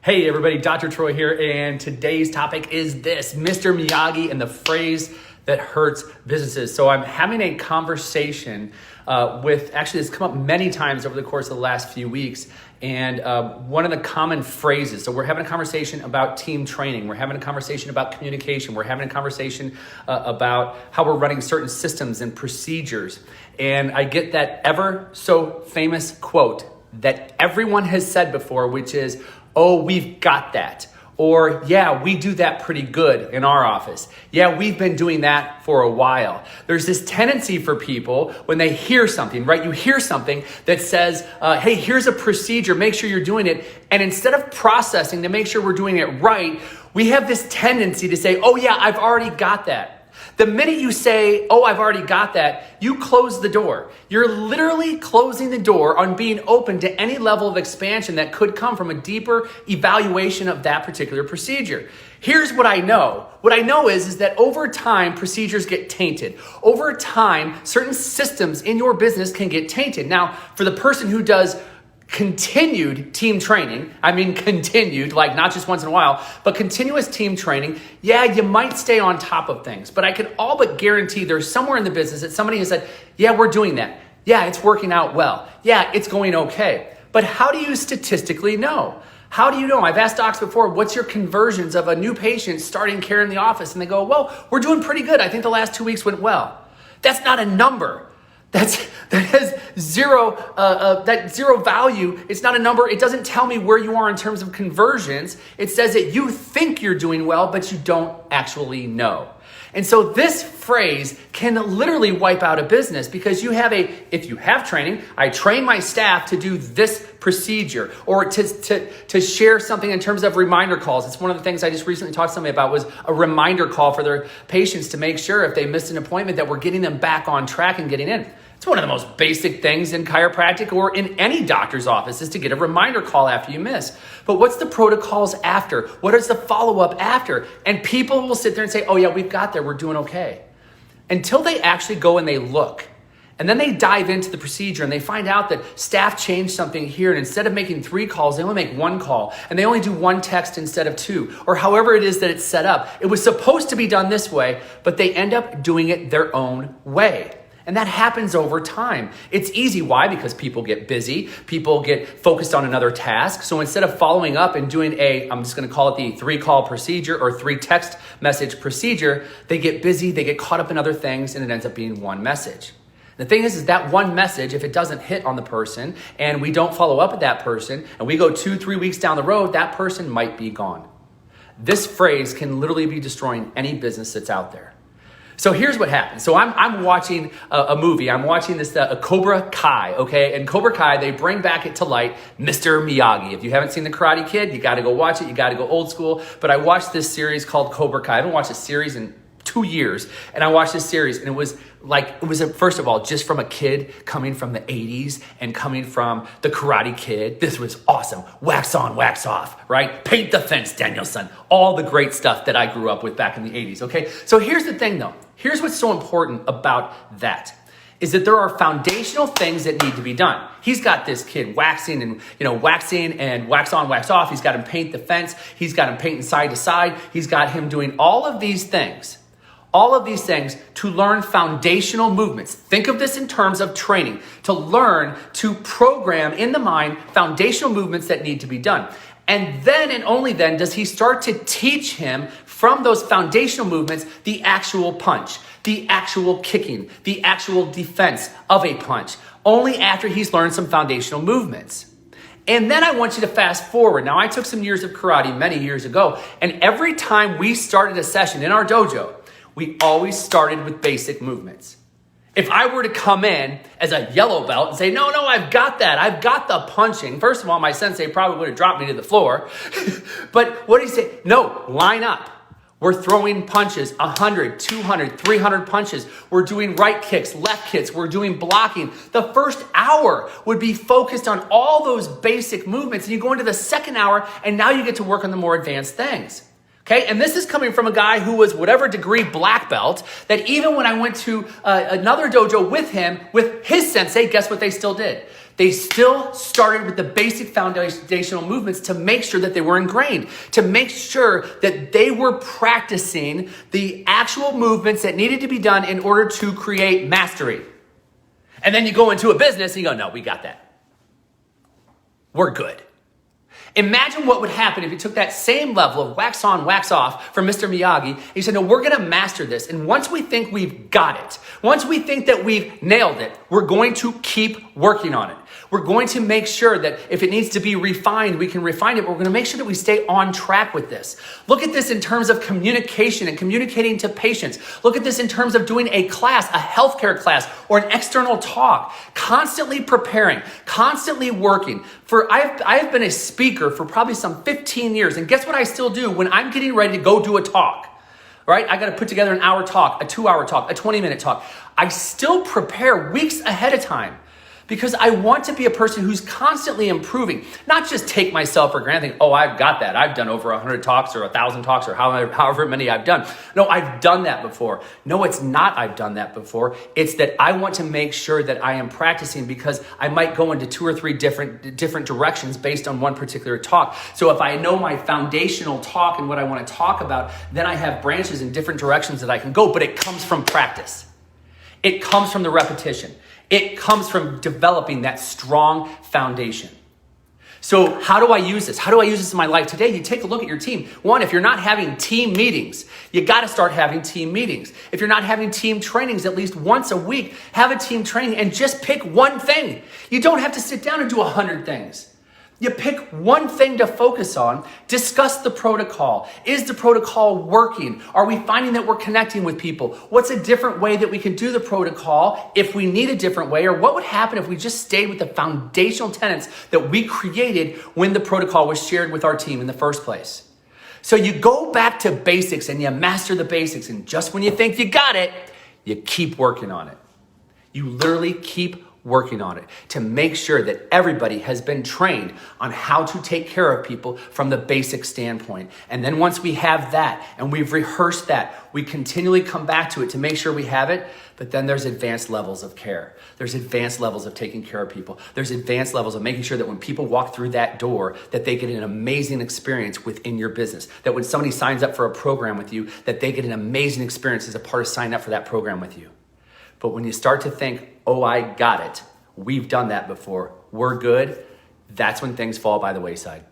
Hey everybody, Dr. Troy here, and today's topic is this, Mr. Miyagi and the phrase that hurts businesses. So I'm having a conversation actually it's come up many times over the course of the last few weeks, and one of the common phrases, so we're having a conversation about team training, we're having a conversation about communication, we're having a conversation about how we're running certain systems and procedures, and I get that ever so famous quote that everyone has said before, which is, oh, we've got that. Or, yeah, we do that pretty good in our office. Yeah, we've been doing that for a while. There's this tendency for people when they hear something, right? You hear something that says, hey, here's a procedure, make sure you're doing it. And instead of processing to make sure we're doing it right, we have this tendency to say, oh yeah, I've already got that. The minute you say, oh, I've already got that, you close the door. You're literally closing the door on being open to any level of expansion that could come from a deeper evaluation of that particular procedure. Here's what I know. What I know is that over time, procedures get tainted. Over time, certain systems in your business can get tainted. Now, for the person who does continued team training, I mean continued, like not just once in a while, but continuous team training, yeah, you might stay on top of things, but I can all but guarantee there's somewhere in the business that somebody has said, yeah, we're doing that. Yeah, it's working out well. Yeah, it's going okay. But how do you statistically know? How do you know? I've asked docs before, what's your conversions of a new patient starting care in the office? And they go, well, we're doing pretty good. I think the last 2 weeks went well. That's not a number. That has zero value. It's not a number. It doesn't tell me where you are in terms of conversions. It says that you think you're doing well, but you don't actually know. And so this phrase can literally wipe out a business because if you have training, I train my staff to do this procedure or to share something in terms of reminder calls. It's one of the things I just recently talked to somebody about was a reminder call for their patients to make sure if they missed an appointment that we're getting them back on track and getting in. It's one of the most basic things in chiropractic or in any doctor's office is to get a reminder call after you miss. But what's the protocols after? What is the follow-up after? And people will sit there and say, oh yeah, we've got that, we're doing okay. Until they actually go and they look. And then they dive into the procedure and they find out that staff changed something here. And instead of making 3 calls, they only make 1 call. And they only do 1 text instead of 2. Or however it is that it's set up. It was supposed to be done this way, but they end up doing it their own way. And that happens over time. It's easy. Why? Because people get busy. People get focused on another task. So instead of following up and doing I'm just going to call it the 3-call procedure or 3 text message procedure, they get busy, they get caught up in other things, and it ends up being 1 message. The thing is that 1 message, if it doesn't hit on the person and we don't follow up with that person and we go 2-3 weeks down the road, that person might be gone. This phrase can literally be destroying any business that's out there. So here's what happens. So I'm watching a movie. I'm watching this Cobra Kai, okay? And Cobra Kai, they bring back it to light, Mr. Miyagi. If you haven't seen The Karate Kid, you got to go watch it. You got to go old school. But I watched this series called Cobra Kai. I haven't watched a series in 2 years. And I watched this series and it was first of all, just from a kid coming from the 80s and coming from The Karate Kid. This was awesome. Wax on, wax off, right? Paint the fence, Danielson. All the great stuff that I grew up with back in the 80s, okay? So here's the thing though. Here's what's so important about that is that there are foundational things that need to be done. He's got this kid waxing and wax on, wax off. He's got him paint the fence. He's got him painting side to side. He's got him doing all of these things to learn foundational movements. Think of this in terms of training, to learn to program in the mind foundational movements that need to be done. And then and only then does he start to teach him from those foundational movements the actual punch, the actual kicking, the actual defense of a punch, only after he's learned some foundational movements. And then I want you to fast forward. Now, I took some years of karate many years ago, and every time we started a session in our dojo, we always started with basic movements. If I were to come in as a yellow belt and say, no, I've got that. I've got the punching. First of all, my sensei probably would have dropped me to the floor. But what did he say? No, line up. We're throwing punches, 100, 200, 300 punches. We're doing right kicks, left kicks. We're doing blocking. The first hour would be focused on all those basic movements. And you go into the second hour, and now you get to work on the more advanced things. Okay, and this is coming from a guy who was whatever degree black belt, that even when I went to another dojo with him, with his sensei, guess what they still did? They still started with the basic foundational movements to make sure that they were ingrained, to make sure that they were practicing the actual movements that needed to be done in order to create mastery. And then you go into a business and you go, no, we got that. We're good. Imagine what would happen if you took that same level of wax on, wax off from Mr. Miyagi, and you said, no, we're going to master this. And once we think we've got it, once we think that we've nailed it, we're going to keep working on it. We're going to make sure that if it needs to be refined, we can refine it, but we're going to make sure that we stay on track with this. Look at this in terms of communication and communicating to patients. Look at this in terms of doing a class, a healthcare class, or an external talk. Constantly preparing, constantly working. I have been a speaker for probably some 15 years, and guess what I still do when I'm getting ready to go do a talk? Right? I got to put together an hour talk, a 2-hour talk, a 20-minute talk. I still prepare weeks ahead of time, because I want to be a person who's constantly improving, not just take myself for granted, oh, I've got that. I've done over 100 talks or 1,000 talks or however many I've done. No, I've done that before. No, it's not I've done that before. It's that I want to make sure that I am practicing, because I might go into 2 or 3 different directions based on one particular talk. So if I know my foundational talk and what I want to talk about, then I have branches in different directions that I can go, but it comes from practice. It comes from the repetition. It comes from developing that strong foundation. So how do I use this? How do I use this in my life today? You take a look at your team. One, if you're not having team meetings, you got to start having team meetings. If you're not having team trainings at least once a week, have a team training and just pick one thing. You don't have to sit down and do 100 things. You pick one thing to focus on, discuss the protocol. Is the protocol working? Are we finding that we're connecting with people? What's a different way that we can do the protocol if we need a different way? Or what would happen if we just stayed with the foundational tenets that we created when the protocol was shared with our team in the first place? So you go back to basics and you master the basics. And just when you think you got it, you keep working on it. You literally keep working on it to make sure that everybody has been trained on how to take care of people from the basic standpoint. And then once we have that and we've rehearsed that, we continually come back to it to make sure we have it. But then there's advanced levels of care. There's advanced levels of taking care of people. There's advanced levels of making sure that when people walk through that door, that they get an amazing experience within your business. That when somebody signs up for a program with you, that they get an amazing experience as a part of signing up for that program with you. But when you start to think, oh, I got it, we've done that before, we're good, that's when things fall by the wayside.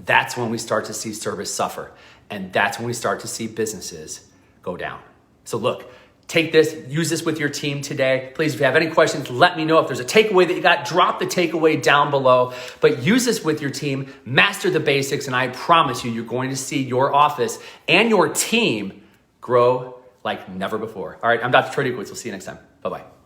That's when we start to see service suffer. And that's when we start to see businesses go down. So look, take this, use this with your team today. Please, if you have any questions, let me know. If there's a takeaway that you got, drop the takeaway down below. But use this with your team, master the basics, and I promise you, you're going to see your office and your team grow like never before. All right, I'm Dr. Troy Dukowitz. We'll see you next time. Bye-bye.